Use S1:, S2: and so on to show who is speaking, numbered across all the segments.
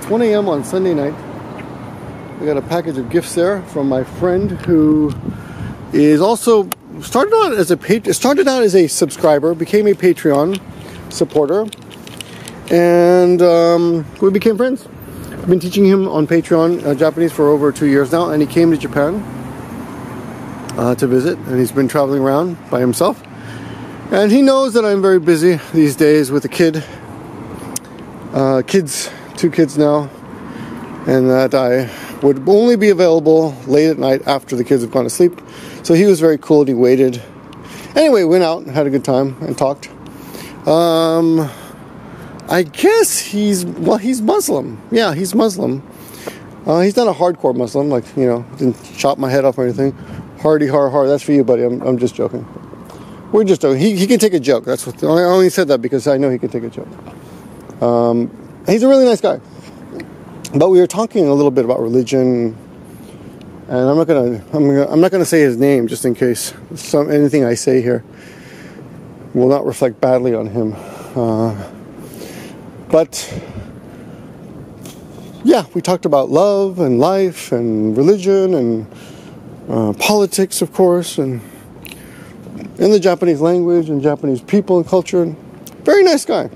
S1: It's 1 a.m. on Sunday night. I got a package of gifts there from my friend who is also started out as a subscriber, became a Patreon supporter, and we became friends. I've been teaching him on Patreon Japanese for over 2 years now, and he came to Japan to visit, and he's been traveling around by himself. And he knows that I'm very busy these days with a kid. Two kids now, and that I would only be available late at night after the kids have gone to sleep. So he was very cool and he waited. Anyway, went out and had a good time and talked. I guess he's Muslim. Yeah, he's Muslim. He's not a hardcore Muslim, like, you know, didn't chop my head off or anything. Hardy har. That's for you, buddy. I'm just joking. We're just joking. He can take a joke. That's what I only said that because I know he can take a joke. He's a really nice guy. But we were talking a little bit about religion, and I'm not gonna say his name just in case anything I say here will not reflect badly on him. But yeah, we talked about love and life and religion and politics, of course, and the Japanese language and Japanese people and culture. Very nice guy.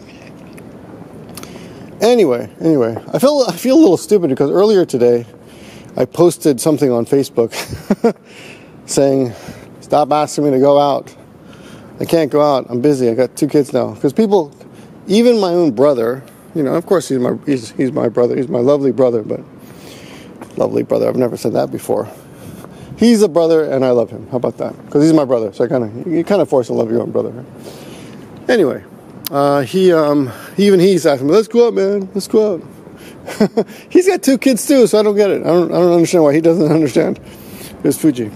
S1: Anyway, I feel a little stupid because earlier today I posted something on Facebook saying, "Stop asking me to go out. I can't go out. I'm busy. I got 2 kids now." Because people, even my own brother, you know, of course he's my brother. He's my lovely brother, but lovely brother. I've never said that before. He's a brother, and I love him. How about that? Because he's my brother, so you kind of force to love your own brother. Anyway. He's asking me, "Let's go out, man. Let's go out." He's got 2 kids too, so I don't get it. I don't understand why he doesn't understand. It's Fuji.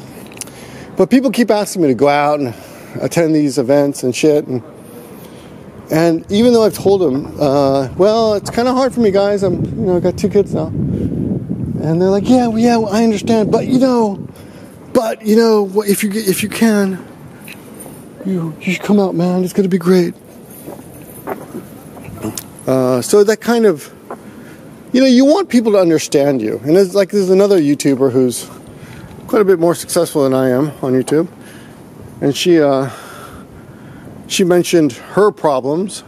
S1: But people keep asking me to go out and attend these events and shit, and even though I've told them, well, it's kind of hard for me, guys. I got 2 kids now, and they're like, yeah, I understand, but you know, if you can, you should come out, man. It's gonna be great. So that kind of, you want people to understand you. And there's another YouTuber who's quite a bit more successful than I am on YouTube. And she mentioned her problems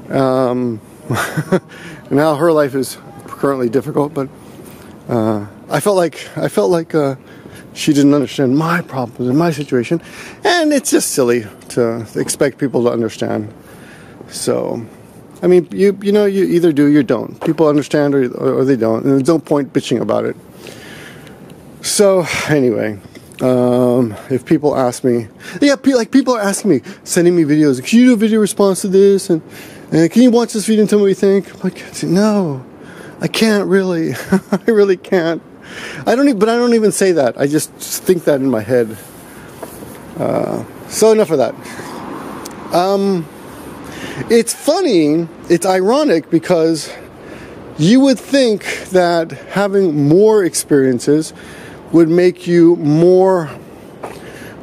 S1: and how her life is currently difficult. But I felt like she didn't understand my problems and my situation. And it's just silly to expect people to understand. So, I mean, you either do or you don't. People understand or they don't, and there's no point bitching about it. So, anyway, if people ask me, people are asking me, sending me videos, "Can you do a video response to this? And can you watch this video and tell me what you think?" I'm like, no, I can't really. I really can't. I don't even say that. I just think that in my head. So enough of that. It's funny, it's ironic, because you would think that having more experiences would make you more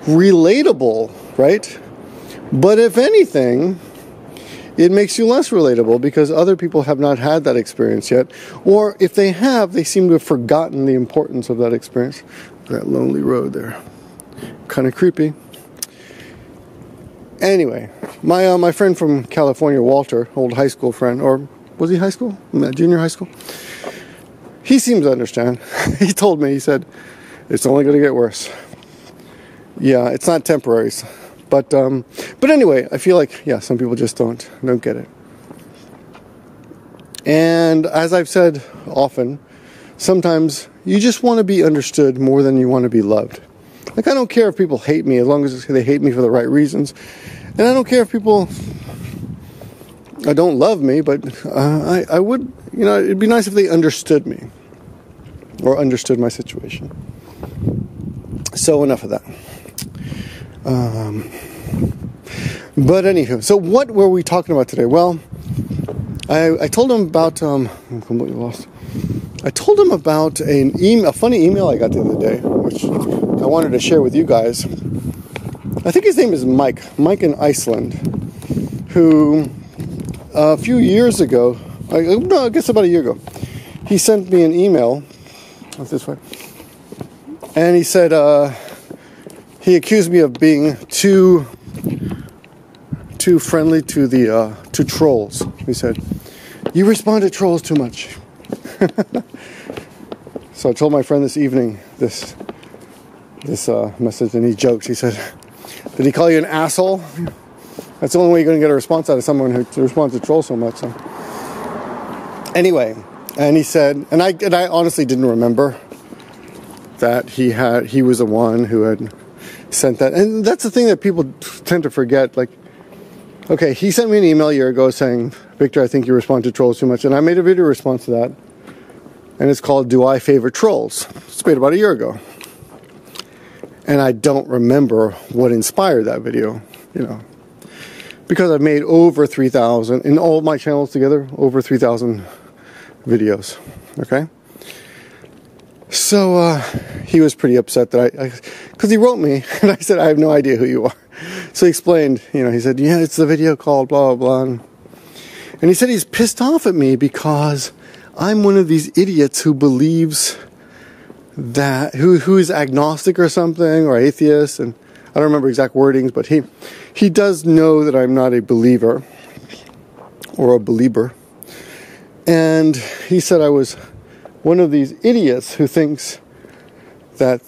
S1: relatable, right? But if anything, it makes you less relatable because other people have not had that experience yet. Or if they have, they seem to have forgotten the importance of that experience. That lonely road there. Kind of creepy. Anyway, my friend from California, Walter, old high school friend, or was he high school? Junior high school? He seems to understand. He told me, he said, "It's only going to get worse." Yeah, it's not temporary. But anyway, I feel like, yeah, some people just don't get it. And as I've said often, sometimes you just want to be understood more than you want to be loved. Like, I don't care if people hate me as long as they hate me for the right reasons. And I don't care if people don't love me, but I would, it'd be nice if they understood me or understood my situation. So enough of that. But anywho, so what were we talking about today? Well, I told him about, I'm completely lost. I told him about a funny email I got the other day, which I wanted to share with you guys. I think his name is Mike in Iceland, who a few years ago No, I guess about a year ago. He sent me an email. What's this way? And he said he accused me of being too friendly to trolls. He said, "You respond to trolls too much." So I told my friend this evening this message, and he jokes. He said, "Did he call you an asshole?" That's the only way you're going to get a response out of someone who responds to trolls so much. So. Anyway, and he said, and I honestly didn't remember that he was the one who had sent that. And that's the thing that people tend to forget. Like, okay, he sent me an email a year ago saying, "Victor, I think you respond to trolls too much." And I made a video response to that. And it's called, "Do I Favor Trolls?" It's made about a year ago. And I don't remember what inspired that video, because I've made over 3,000, in all my channels together, over 3,000 videos, okay? So he was pretty upset that because he wrote me, and I said, "I have no idea who you are." So he explained, he said, "Yeah, it's the video called blah, blah, blah." And he said he's pissed off at me because I'm one of these idiots who believes that, who is agnostic or something, or atheist, and I don't remember exact wordings, but he does know that I'm not a believer, or a believer. And he said I was one of these idiots who thinks that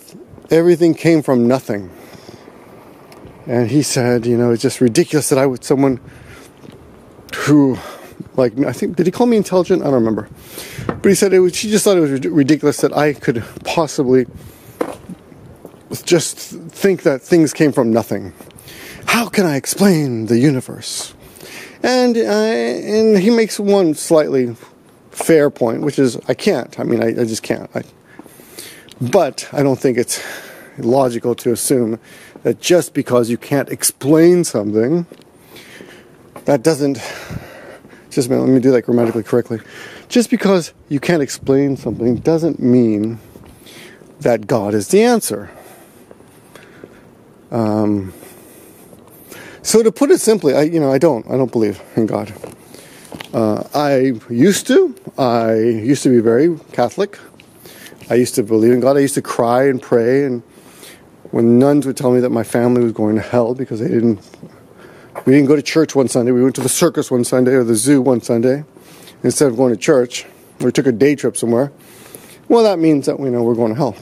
S1: everything came from nothing. And he said, it's just ridiculous that I would, someone who, like, I think, did he call me intelligent? I don't remember. But he said she just thought it was ridiculous that I could possibly just think that things came from nothing. How can I explain the universe? And he makes one slightly fair point, which is I can't. I mean, I just can't. But I don't think it's logical to assume that just because you can't explain something, that doesn't... Just a minute, let me do that grammatically correctly. Just because you can't explain something doesn't mean that God is the answer. So to put it simply, I don't believe in God. I used to be very Catholic. I used to believe in God. I used to cry and pray, and when nuns would tell me that my family was going to hell because we didn't go to church one Sunday. We went to the circus one Sunday or the zoo one Sunday instead of going to church. We took a day trip somewhere. Well, that means that we're going to hell.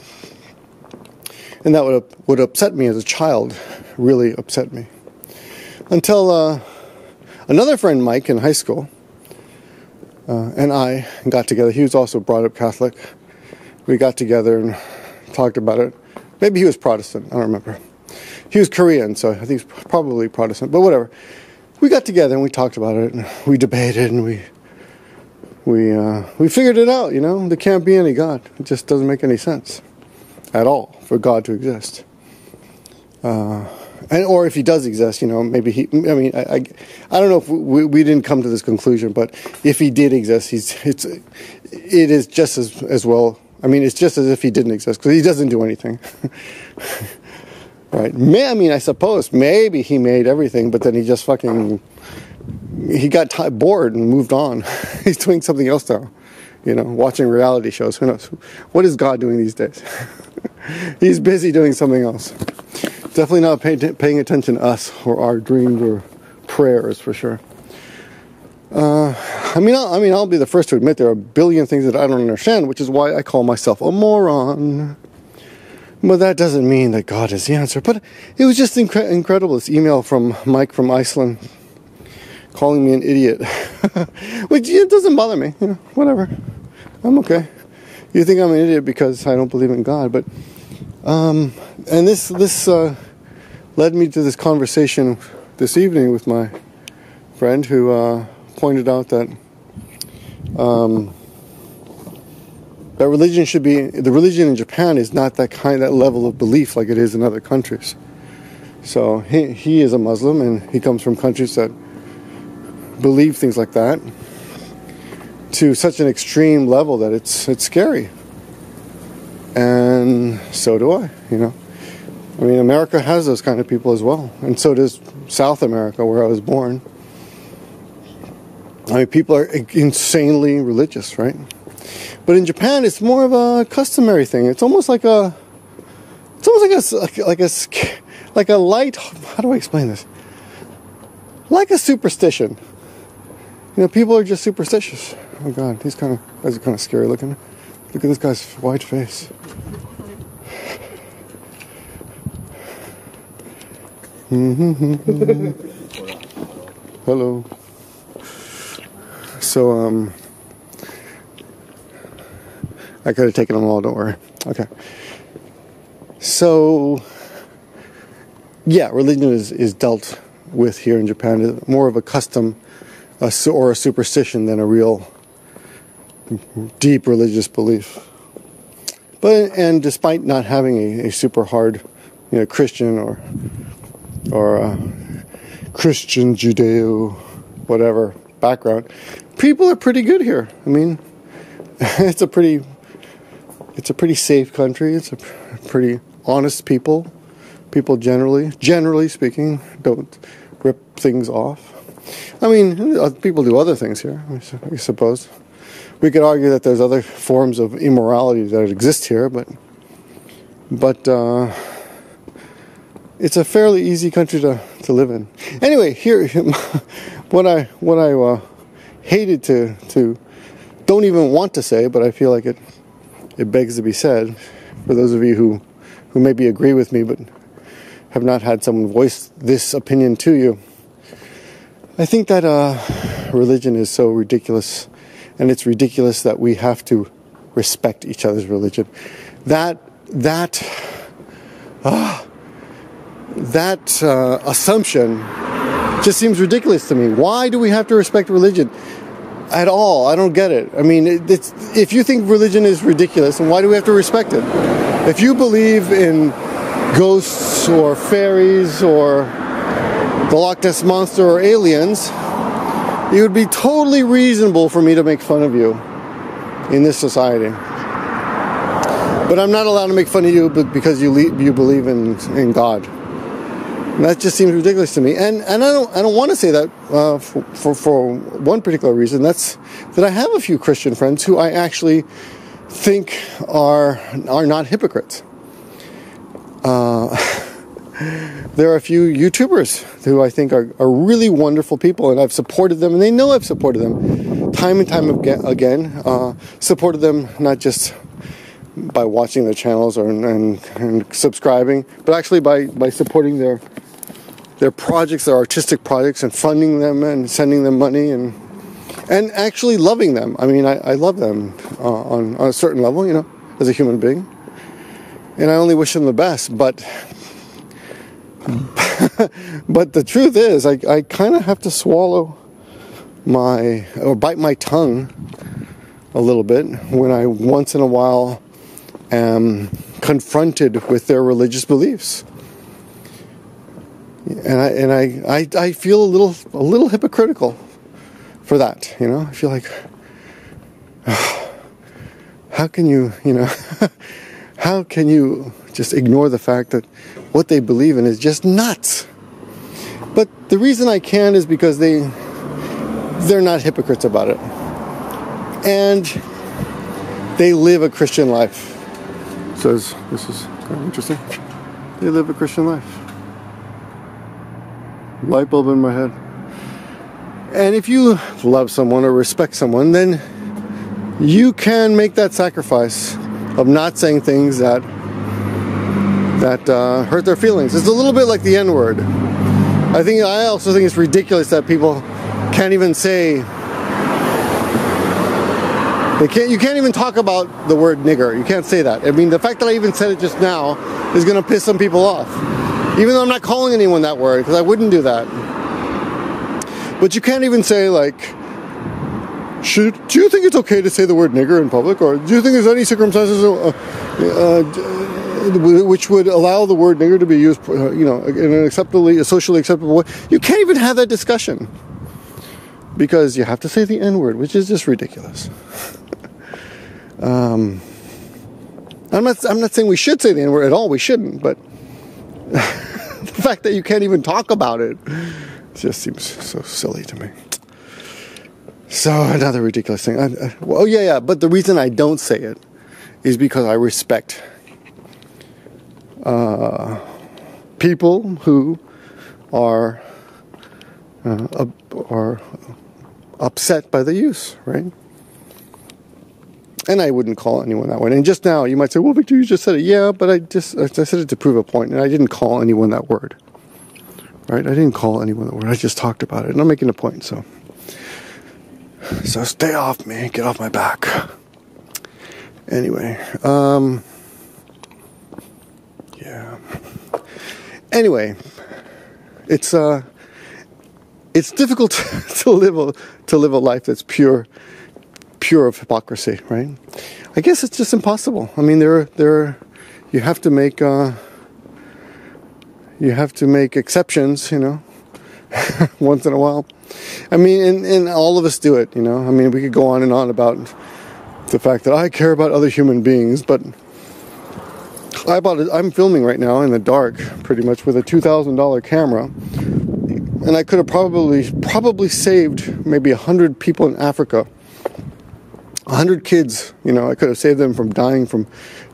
S1: And that would upset me as a child, really upset me. Until another friend, Mike, in high school, and I got together. He was also brought up Catholic. We got together and talked about it. Maybe he was Protestant. I don't remember. He was Korean, so I think he's probably Protestant, but whatever. We got together and we talked about it, and we debated, and we figured it out, There can't be any God. It just doesn't make any sense at all for God to exist. Or if he does exist, maybe I don't know if we didn't come to this conclusion, but if he did exist, it is just as well. I mean, it's just as if he didn't exist, because he doesn't do anything. Right? I suppose maybe he made everything, but then he just he got bored and moved on. He's doing something else now, watching reality shows. Who knows? What is God doing these days? He's busy doing something else. Definitely not paying attention to us or our dreams or prayers, for sure. I'll be the first to admit there are a billion things that I don't understand, which is why I call myself a moron. But that doesn't mean that God is the answer. But it was just incredible, this email from Mike from Iceland calling me an idiot. Which it doesn't bother me. Whatever. I'm okay. You think I'm an idiot because I don't believe in God. But and this led me to this conversation this evening with my friend who pointed out that that the religion in Japan is not that level of belief like it is in other countries. So he is a Muslim, and he comes from countries that believe things like that to such an extreme level that it's scary. And so do I, America has those kind of people as well, and so does South America, where I was born. I mean, people are insanely religious, right? But in Japan, it's more of a customary thing. It's almost like a light. How do I explain this? Like a superstition. You know, people are just superstitious. Oh God, these guys are kind of scary looking. Look at this guy's white face. Hello. So, I could have taken them all, don't worry. Okay. So, yeah, religion is dealt with here in Japan. More of a custom or a superstition than a real deep religious belief. And despite not having a super hard, Christian or Christian, Judeo, whatever background, people are pretty good here. I mean, it's a pretty safe country. It's a pretty honest people. People generally speaking, don't rip things off. I mean, people do other things here, I suppose. We could argue that there's other forms of immorality that exist here, but it's a fairly easy country to live in. Anyway, here, what I hated to don't even want to say, but I feel like it begs to be said, for those of you who maybe agree with me, but have not had someone voice this opinion to you. I think that religion is so ridiculous, and it's ridiculous that we have to respect each other's religion. That assumption just seems ridiculous to me. Why do we have to respect religion at all? I don't get it. I mean, if you think religion is ridiculous, then why do we have to respect it? If you believe in ghosts or fairies or the Loch Ness Monster or aliens, it would be totally reasonable for me to make fun of you in this society. But I'm not allowed to make fun of you because you believe in God. And that just seems ridiculous to me. And I don't want to say that for one particular reason. That's that I have a few Christian friends who I actually think are not hypocrites. There are a few YouTubers who I think are really wonderful people, and I've supported them, and they know I've supported them time and time again. Supported them not just by watching their channels and subscribing, but actually by supporting their projects, their artistic projects, and funding them and sending them money and actually loving them. I mean, I love them on a certain level, as a human being, and I only wish them the best. But the truth is, I kind of have to bite my tongue a little bit when I once in a while am confronted with their religious beliefs, and I feel a little hypocritical for that. I feel like, how can you how can you just ignore the fact that what they believe in is just nuts? But the reason I can is because they're not hypocrites about it, and they live a Christian life. Says this is kind of interesting. They live a Christian life. Light bulb in my head. And if you love someone or respect someone, then you can make that sacrifice of not saying things that hurt their feelings. It's a little bit like the N-word. I also think it's ridiculous that people can't even say. You can't even talk about the word nigger. You can't say that. I mean, the fact that I even said it just now is going to piss some people off. Even though I'm not calling anyone that word, because I wouldn't do that. But you can't even say, like, do you think it's okay to say the word nigger in public? Or do you think there's any circumstances which would allow the word nigger to be used, in a socially acceptable way? You can't even have that discussion. Because you have to say the N-word, which is just ridiculous. I'm not saying we should say the N-word at all. We shouldn't. But the fact that you can't even talk about it just seems so silly to me. So another ridiculous thing. Well, yeah. But the reason I don't say it is because I respect people who are upset by the use, right? And I wouldn't call anyone that way. And just now, you might say, well, Victor, you just said it. Yeah, but I said it to prove a point, and I didn't call anyone that word. Right? I didn't call anyone that word. I just talked about it, and I'm making a point, so stay off me. Get off my back. Anyway, yeah. Anyway, it's difficult to live a life that's pure of hypocrisy, right? I guess it's just impossible. I mean, you have to make exceptions, once in a while. I mean, and all of us do it, I mean, we could go on and on about the fact that I care about other human beings, but I'm filming right now in the dark, pretty much, with a $2,000 camera, and I could have probably saved maybe 100 people in Africa. 100 kids, I could have saved them from dying from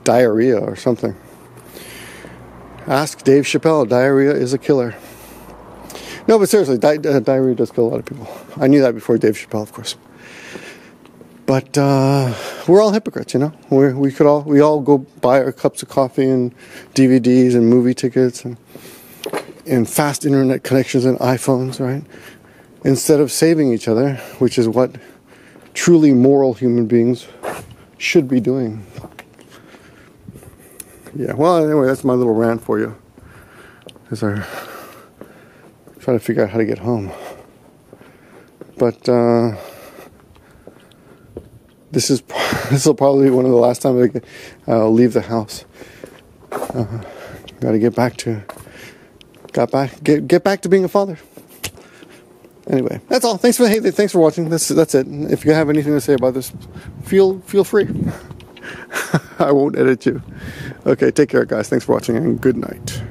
S1: diarrhea or something. Ask Dave Chappelle, diarrhea is a killer. No, but seriously, diarrhea does kill a lot of people. I knew that before Dave Chappelle, of course. But we're all hypocrites, We all go buy our cups of coffee and DVDs and movie tickets and fast internet connections and iPhones, right? Instead of saving each other, which is what truly moral human beings should be doing. Yeah, well, anyway, that's my little rant for you, as I try to figure out how to get home. But this will probably be one of the last times I'll leave the house. Got to get back to being a father. Anyway, that's all. Thanks for watching. That's it. If you have anything to say about this, feel free. I won't edit you. Okay, take care, guys. Thanks for watching, and good night.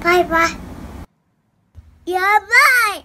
S2: Bye. Yeah, bye.